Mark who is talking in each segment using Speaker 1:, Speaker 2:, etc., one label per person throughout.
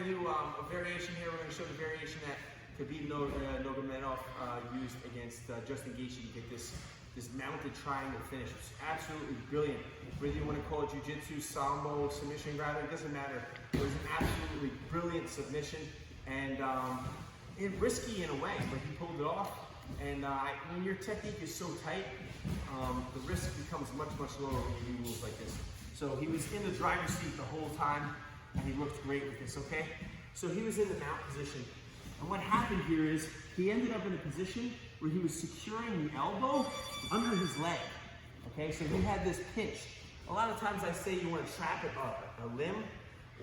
Speaker 1: do a variation here. We're going to show the variation that Khabib Nurmagomedov used against Justin Gaethje to get this mounted triangle finish. It's absolutely brilliant. Whether you want to call it jiu-jitsu, sambo, submission grabber, it doesn't matter. It was an absolutely brilliant submission, and risky in a way, but he pulled it off. And when your technique is so tight, the risk becomes much, much lower when you do moves like this. So he was in the driver's seat the whole time, and he looked great with this, okay? So he was in the mount position. And what happened here is he ended up in a position where he was securing the elbow under his leg, okay? So he had this pinch. A lot of times I say you want to trap a limb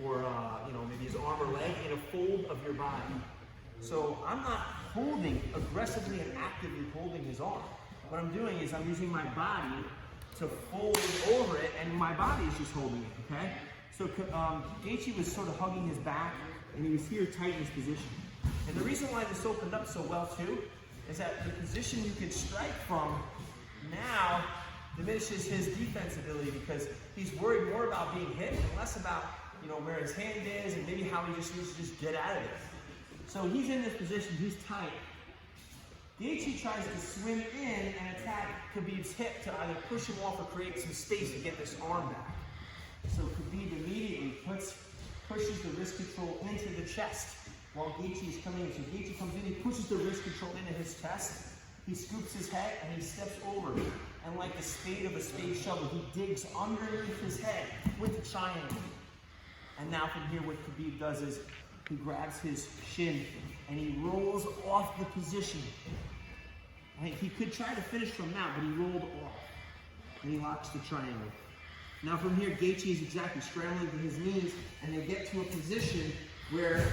Speaker 1: or maybe his arm or leg in a fold of your body. So I'm not holding aggressively and actively holding his arm. What I'm doing is I'm using my body to fold over it, and my body is just holding it, okay? So Gaethje was sort of hugging his back, and he was here tight in his position. And the reason why this opened up so well too is that the position you can strike from now diminishes his defense ability, because he's worried more about being hit and less about where his hand is and maybe how he just needs to just get out of it. So he's in this position, he's tight. Gaethje tries to swim in and attack Khabib's hip to either push him off or create some space to get this arm back. So Khabib immediately pushes the wrist control into the chest while Gaethje is coming in. So Gaethje comes in, he pushes the wrist control into his chest, he scoops his head, and he steps over. And like the spade of a spade shovel, he digs underneath his head with the triangle. And now from here, what Khabib does is he grabs his shin and he rolls off the position. Right? He could try to finish from now, but he rolled off. And he locks the triangle. Now from here, Gaethje is exactly scrambling to his knees, and they get to a position where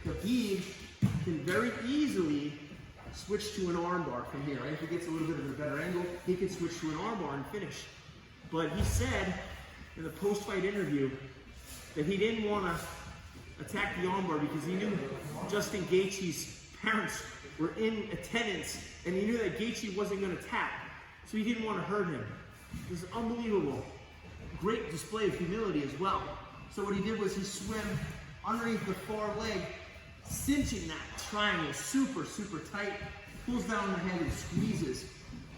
Speaker 1: Khabib can very easily switch to an armbar from here. Right? If he gets a little bit of a better angle, he can switch to an armbar and finish. But he said in the post-fight interview that he didn't want to attack the armbar because he knew Justin Gaethje's parents were in attendance, and he knew that Gaethje wasn't going to tap, so he didn't want to hurt him. This is unbelievable. Great display of humility as well. So what he did was he swam underneath the far leg, cinching that triangle super, super tight, pulls down the head and squeezes,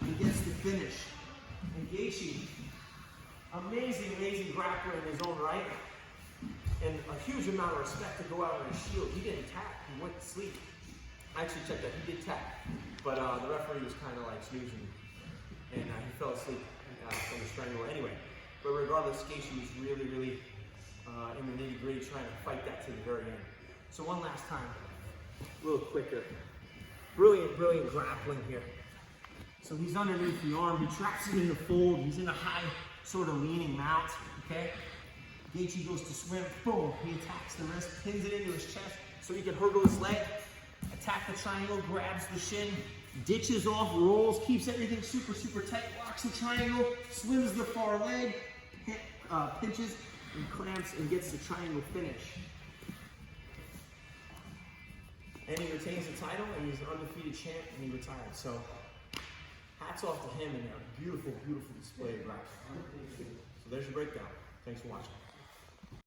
Speaker 1: and gets the finish. And Gaethje, amazing, amazing grappler in his own right, and a huge amount of respect to go out on his shield. He didn't tap, he went to sleep. I actually checked that, he did tap, but the referee was kind of like snoozing, and he fell asleep from the strangle anyway. But regardless, Gaethje was really, really in the nitty-gritty trying to fight that to the very end. So one last time, a little quicker. Brilliant, brilliant grappling here. So he's underneath the arm, he traps it in the fold, he's in a high sort of leaning mount, okay? Gaethje goes to swim, boom, he attacks the wrist, pins it into his chest so he can hurdle his leg, attack the triangle, grabs the shin, ditches off, rolls, keeps everything super, super tight, locks the triangle, swims the far leg, pinches and clamps and gets the triangle finish. And he retains the title, and he's an undefeated champ, and he retired. So hats off to him and a beautiful, beautiful display of grappling. So there's your breakdown. Thanks for watching.